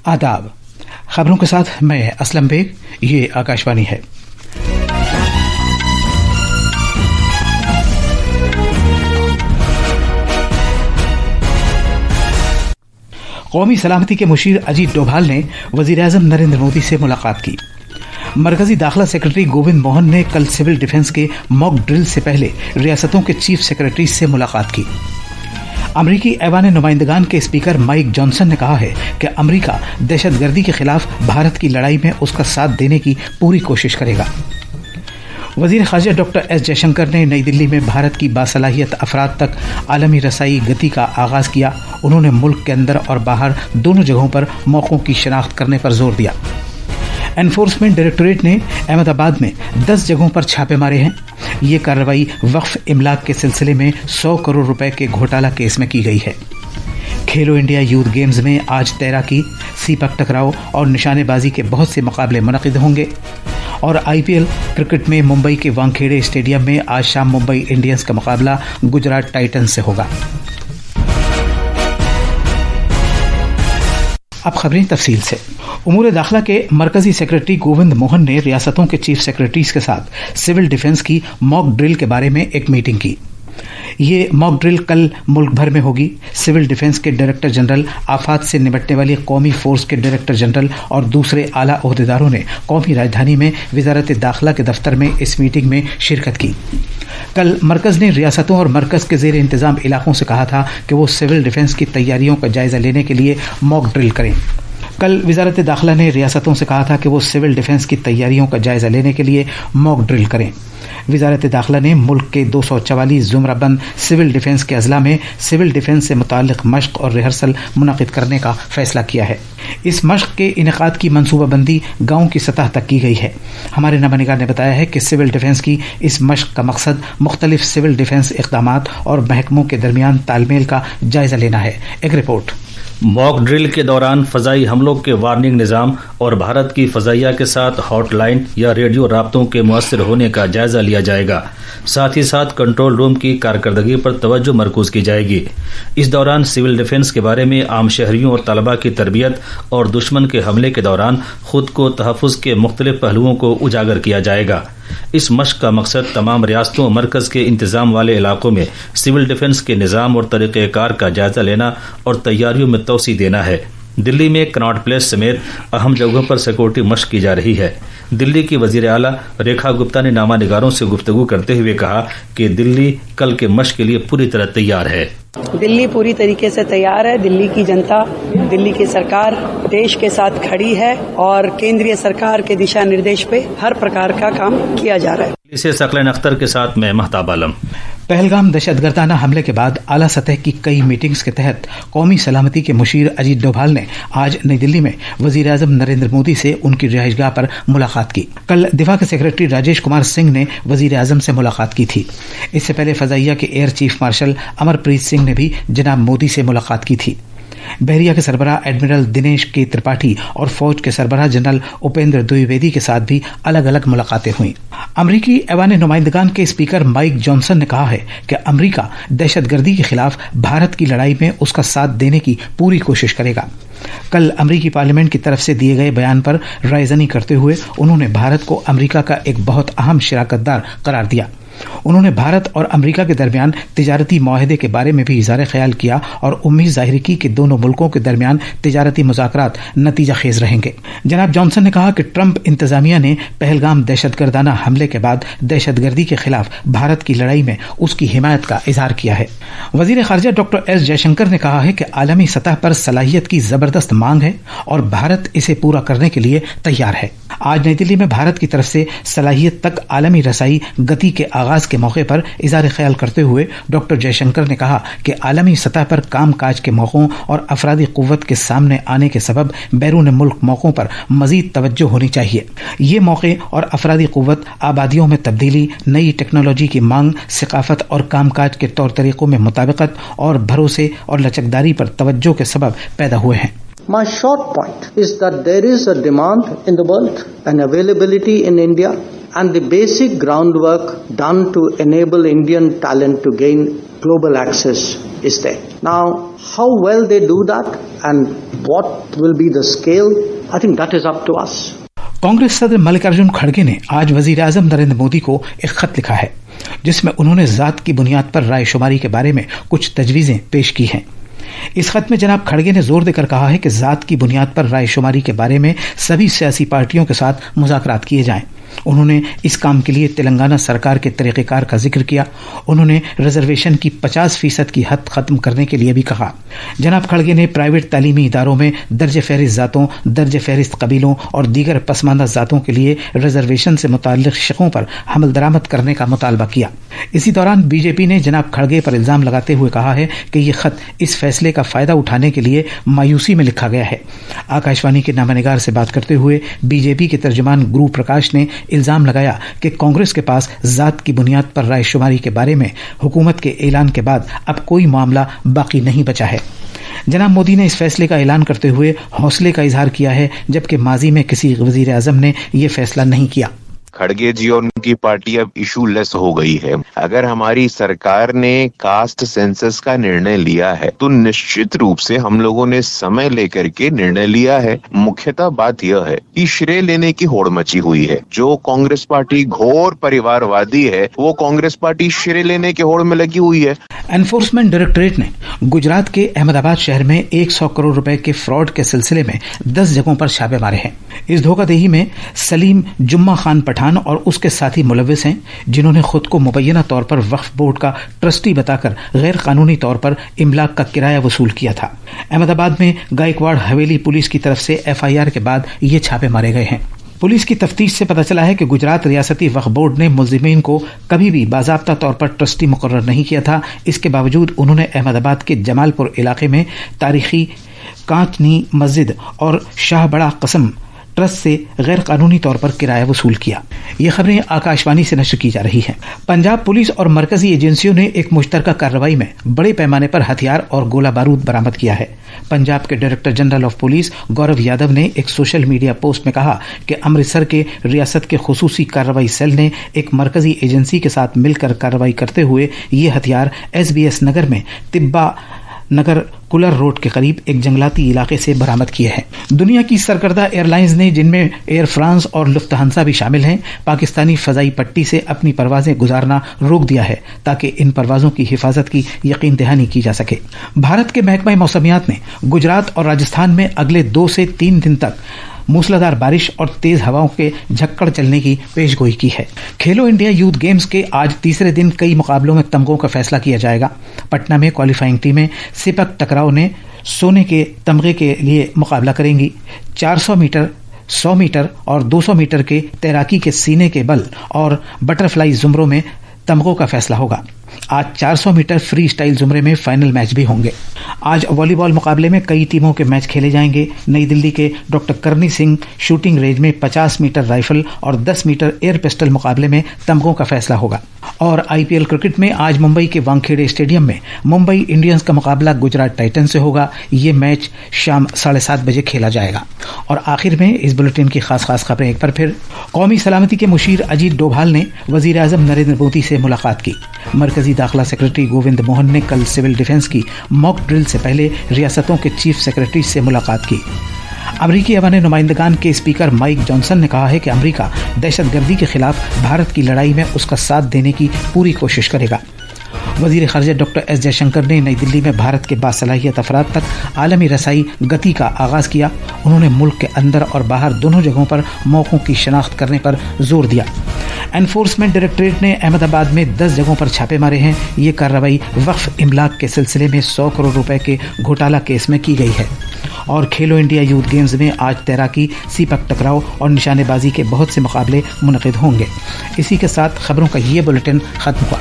आदाब। खबरों के साथ मैं असलम बेग। ये आकाशवाणी है। कौमी सलामती के मुशीर अजीत डोभाल ने वज़ीर-ए-आज़म नरेंद्र मोदी से मुलाकात की। मरकजी दाखिला सेक्रेटरी गोविंद मोहन ने कल सिविल डिफेंस के मॉक ड्रिल से पहले रियासतों के चीफ सेक्रेटरी से मुलाकात की। अमरीकी ऐवान नुमाइंदगान के स्पीकर माइक जॉनसन ने कहा है कि अमरीका दहशतगर्दी के खिलाफ भारत की लड़ाई में उसका साथ देने की पूरी कोशिश करेगा। वज़ीर ख़ारजा डॉक्टर एस जयशंकर ने नई दिल्ली में भारत की बासलाहियत अफराद तक आलमी रसाई गति का आगाज़ किया। उन्होंने मुल्क के अंदर और बाहर दोनों जगहों पर मौक़ों की शनाख्त करने पर जोर दिया। एनफोर्समेंट डायरेक्टोरेट ने अहमदाबाद में 10 जगहों पर छापे मारे हैं। ये कार्रवाई वक्फ इमलाक के सिलसिले में 100 करोड़ रुपए के घोटाला केस में की गई है। खेलो इंडिया यूथ गेम्स में आज तैराकी, सीपक टकराव और निशानेबाजी के बहुत से मुकाबले मुनक़िद होंगे। और आईपीएल क्रिकेट में मुंबई के वानखेड़े स्टेडियम में आज शाम मुंबई इंडियंस का मुकाबला गुजरात टाइटंस से होगा। अब खबरें तफसील से। उमूर दाखिला के मरकजी सेक्रेटरी गोविंद मोहन ने रियासतों के चीफ सेक्रेटरीज के साथ सिविल डिफेंस की मॉक ड्रिल के बारे में एक मीटिंग की। ये मॉक ड्रिल कल मुल्क भर में होगी। सिविल डिफेंस के डायरेक्टर जनरल, आफात से निपटने वाली कौमी फोर्स के डायरेक्टर जनरल और दूसरे आला ओहदेदारों ने कौमी राजधानी में वजारत दाखिला के दफ्तर में इस मीटिंग में शिरकत की। कल मरकज ने रियासतों और मरकज के जेर इंतजाम इलाकों से कहा था कि वो सिविल डिफेंस की तैयारियों का जायजा लेने के लिए मॉक ड्रिल करें। कल वजारत दाखिला ने रियासतों से कहा था कि वो सिविल डिफेंस की तैयारियों का जायजा लेने के लिए मॉक ड्रिल करें। वजारत दाखिला ने मुल्क के 244 जुमराबंद सिविल डिफेंस के अजला में सिविल डिफेंस से मुताल्लिक मश्क और रिहर्सल मुनक़िद करने का फैसला किया है। इस मश्क के इनेकाद की मनसूबाबंदी गाँव की सतह तक की गई है। हमारे नमानिगार ने बताया है कि सिविल डिफेंस की इस मश्क का मकसद मुख्तलिफ सिविल डिफेंस इक़दामात और महकमों के दरमियान तालमेल का जायजा लेना है। एक रिपोर्ट। मॉक ड्रिल के दौरान फ़ज़ाई हमलों के वार्निंग निज़ाम और भारत की फ़ज़ाइया के साथ हॉटलाइन या रेडियो राब्तों के मुअस्सिर होने का जायज़ा लिया जाएगा। साथ ही साथ कंट्रोल रूम की कारकर्दगी पर तवज्जो मरकूज़ की जाएगी। इस दौरान सिविल डिफेंस के बारे में आम शहरियों और तलबा की तरबियत और दुश्मन के हमले के दौरान खुद को तहफ़्फ़ुज़ के मुख्तलिफ पहलुओं को उजागर किया जाएगा। इस मश्क का मकसद तमाम रियासतों और मरकज़ के इंतज़ाम वाले इलाकों में सिविल डिफेंस के निज़ाम और तरीक़ेकार का जायज़ा लेना और तैयारियों में तोसी देना है। दिल्ली में कनॉट प्लेस समेत अहम जगहों पर सिक्योरिटी मश्क की जा रही है। दिल्ली की वज़ीर आला रेखा गुप्ता ने नामा निगारों से गुफ्तगू करते हुए कहा कि दिल्ली कल के मश्क के लिए पूरी तरह तैयार है। दिल्ली पूरी तरीके से तैयार है। दिल्ली की जनता, दिल्ली की सरकार देश के साथ खड़ी है और केंद्रीय सरकार के दिशा निर्देश पे हर प्रकार का काम किया जा रहा है। इसे सकलन अख्तर के साथ मैं महताब आलम। पहलगाम दहशतगर्दाना हमले के बाद आला सतह की कई मीटिंग्स के तहत कौमी सलामती के मुशीर अजीत डोभाल ने आज नई दिल्ली में वज़ीर-ए-आज़म नरेंद्र मोदी से उनकी रिहाइशगाह पर मुलाकात की। कल दिफा के सेक्रेटरी राजेश कुमार सिंह ने वज़ीर-ए-आज़म से मुलाकात की थी। इससे पहले फ़ज़ाइया के air chief marshal Amarpreet Singh ने भी जनाब मोदी से मुलाकात की थी। बहरिया के सरबराह एडमिरल दिनेश के त्रिपाठी और फौज के सरबराह जनरल उपेंद्र द्विवेदी के साथ भी अलग अलग मुलाकातें हुई। अमरीकी ऐवान नुमाइंदगान के स्पीकर माइक जॉनसन ने कहा है कि अमरीका दहशतगर्दी के खिलाफ भारत की लड़ाई में उसका साथ देने की पूरी कोशिश करेगा। कल अमरीकी पार्लियामेंट की तरफ से दिए गए बयान पर रायज़नी करते हुए उन्होंने भारत को अमरीका का एक बहुत अहम शराकतदार करार दिया। उन्होंने भारत और अमरीका के दरमियान तिजारती मुआहदे के बारे में भी इज़हार ख्याल किया और उम्मीद जाहिर की कि दोनों मुल्कों के दरमियान तिजारती मुज़ाकरात नतीजा खेज रहेंगे। जनाब जॉनसन ने कहा कि ट्रंप इंतजामिया ने पहलगाम दहशतगर्दाना हमले के बाद दहशतगर्दी के खिलाफ भारत की लड़ाई में उसकी हिमायत का इजहार किया है। वज़ीर ख़ारजा डॉक्टर एस जयशंकर ने कहा है कि आलमी सतह पर सलाहियत की ज़बरदस्त मांग है और भारत इसे पूरा करने के लिए तैयार है। आज नई दिल्ली में भारत की तरफ से सलाहियत तक आलमी रसाई गति के आगाज के मौके पर इज़हार ख्याल करते हुए डॉक्टर जयशंकर ने कहा कि आलमी सतह पर काम काज के मौक़ों और अफरादी क़ुव्वत के सामने आने के सबब बैरून मुल्क मौक़ों पर मज़ीद तवज्जो होनी चाहिए। ये मौके और अफरादी क़ुव्वत आबादियों में तब्दीली, नई टेक्नोलॉजी की मांग, सकाफत और काम काज के तौर तरीक़ों में मुताबिकत और भरोसे और लचकदारी पर तवज्जो के सबब पैदा हुए हैं। My short point is that there is a demand in the world and availability in India and the basic groundwork done to enable Indian talent to gain global access is there. Now, how well they do that and what will be the scale, I think that is up to us. Congress सदर मल्लिकार्जुन खड़गे ने आज वजीर आजम नरेंद्र मोदी को एक खत लिखा है जिसमें उन्होंने जात की बुनियाद पर रायशुमारी के बारे में कुछ तजवीजें पेश की हैं। इस खत में जनाब खड़गे ने जोर देकर कहा है कि जात की बुनियाद पर रायशुमारी के बारे में सभी सियासी पार्टियों के साथ मुज़ाकरात किए जाएं। उन्होंने इस काम के लिए तेलंगाना सरकार के तरीक़ेकार का जिक्र किया। उन्होंने रिजर्वेशन की 50% की हद खत्म करने के लिए भी कहा। जनाब खड़गे ने प्राइवेट तालीमी इदारों में दर्ज फहरिस्त ज़ातों, दर्ज फहरिस्त कबीलों और दीगर पसमानदा ज़ातों के लिए रिजर्वेशन से मुताल्लिक़ शक़ों पर हमल दरामद करने का मुतालबा किया। इसी दौरान बीजेपी ने जनाब खड़गे पर इल्ज़ाम लगाते हुए कहा है कि ये खत इस फैसले का फ़ायदा उठाने के लिए मायूसी में लिखा गया है। आकाशवाणी के नामानिगार से बात करते हुए बीजेपी के तर्जुमान गुरु प्रकाश ने इल्जाम लगाया कि कांग्रेस के पास जात की बुनियाद पर रायशुमारी के बारे में हुकूमत के ऐलान के बाद अब कोई मामला बाकी नहीं बचा है। जनाब मोदी ने इस फैसले का ऐलान करते हुए हौसले का इजहार किया है, जबकि माजी में किसी वजीर आजम ने यह फैसला नहीं किया। खड़गे जी और उनकी पार्टी अब इशू लेस हो गई है। अगर हमारी सरकार ने कास्ट सेंसस का निर्णय लिया है तो निश्चित रूप से हम लोगों ने समय लेकर के निर्णय लिया है। मुख्यतः बात यह है कि श्रेय लेने की होड़ मची हुई है। जो कांग्रेस पार्टी घोर परिवारवादी है वो कांग्रेस पार्टी श्रेय लेने की होड़ में लगी हुई है। एनफोर्समेंट डायरेक्टरेट ने गुजरात के अहमदाबाद शहर में 100 करोड़ रुपए के फ्रॉड के सिलसिले में 10 जगहों पर छापे मारे हैं। इस धोखाधड़ी में सलीम जुम्मा खान पठान और उसके साथी मुलविस हैं, जिन्होंने खुद को मुबैना तौर पर वक्फ बोर्ड का ट्रस्टी बताकर गैर कानूनी तौर पर इमलाक का किराया वसूल किया था। अहमदाबाद में गायकवाड़ हवेली पुलिस की तरफ से FIR के बाद ये छापे मारे गए हैं। पुलिस की तफ्तीश से पता चला है कि गुजरात रियासती वक्फ बोर्ड ने मुल्जिमीन को कभी भी बाज़ाब्ता तौर पर ट्रस्टी मुकर्रर नहीं किया था। इसके बावजूद उन्होंने अहमदाबाद के जमालपुर इलाके में तारीखी कांचनी मस्जिद और शाह बड़ा कसम ट्रस्ट से गैर कानूनी तौर पर किराया वसूल किया। ये खबरें आकाशवाणी से नश्र की जा रही हैं। पंजाब पुलिस और मरकजी एजेंसियों ने एक मुश्तरका कार्रवाई में बड़े पैमाने पर हथियार और गोला बारूद बरामद किया है। पंजाब के director general of police Gaurav Yadav ने एक सोशल मीडिया पोस्ट में कहा कि अमृतसर के रियासत के खुसूसी कार्रवाई सेल ने एक मरकजी एजेंसी के साथ मिलकर कार्रवाई करते हुए ये हथियार SBS नगर में तिब्बा नगर कुलर रोड के करीब एक जंगलाती इलाके से बरामद किए हैं। दुनिया की सरकर्दा एयरलाइंस ने, जिनमें एयर फ्रांस और लुफ्तहांसा भी शामिल हैं, पाकिस्तानी फजाई पट्टी से अपनी परवाजें गुजारना रोक दिया है ताकि इन परवाजों की हिफाजत की यकीन दहानी की जा सके। भारत के महकमा मौसमियात ने गुजरात और राजस्थान में अगले 2 से 3 दिन तक मूसलाधार बारिश और तेज हवाओं के झक्कड़ चलने की पेशगोई की है। खेलो इंडिया यूथ गेम्स के आज तीसरे दिन कई मुकाबलों में तमगों का फैसला किया जाएगा। पटना में क्वालिफाइंग टीमें सिपक टकराव ने सोने के तमगे के लिए मुकाबला करेंगी। 400 मीटर, 100 मीटर और 200 मीटर के तैराकी के सीने के बल और बटरफ्लाई जुमरों में तमगों का फैसला होगा। आज 400 मीटर फ्री स्टाइल जुमरे में फाइनल मैच भी होंगे। आज वॉलीबॉल मुकाबले में कई टीमों के मैच खेले जाएंगे। नई दिल्ली के डॉक्टर करनी सिंह शूटिंग रेंज में 50 मीटर राइफल और 10 मीटर एयर पिस्टल मुकाबले में तमगों का फैसला होगा। और IPL क्रिकेट में आज मुंबई के वानखेड़े स्टेडियम में मुंबई इंडियंस का मुकाबला गुजरात टाइटन से होगा। ये मैच शाम 7:30 बजे खेला जाएगा। और आखिर में इस बुलेटिन की खास खबरें एक बार फिर। कौमी सलामती के मुशीर अजीत डोभाल ने वजीर आजम नरेंद्र मोदी से मुलाकात की। मरकजी दाखिला सेक्रेटरी गोविंद मोहन ने कल सिविल डिफेंस की मॉक ड्रिल से पहले रियासतों के चीफ सेक्रेटरी से मुलाकात की। अमरीकी अवान नुमाइंदगान के स्पीकर माइक जॉनसन ने कहा है कि अमरीका दहशतगर्दी के खिलाफ भारत की लड़ाई में उसका साथ देने की पूरी कोशिश करेगा। वजीर खारजा डॉक्टर S जयशंकर ने नई दिल्ली में भारत के बासलाहियत अफराद तक आलमी रसाई गति का आगाज़ किया। उन्होंने मुल्क के अंदर और बाहर दोनों जगहों पर मौक़ों की शनाख्त करने पर जोर दिया। एनफोर्समेंट डायरेक्टरेट ने अहमदाबाद में 10 जगहों पर छापे मारे हैं। ये कार्रवाई वक्फ इमलाक के सिलसिले में 100 करोड़ रुपए के घोटाला केस में की गई है। और खेलो इंडिया यूथ गेम्स में आज तैराकी, सीपक टकराव और निशानेबाजी के बहुत से मुकाबले मुनक़िद होंगे। इसी के साथ खबरों का ये बुलेटिन ख़त्म हुआ।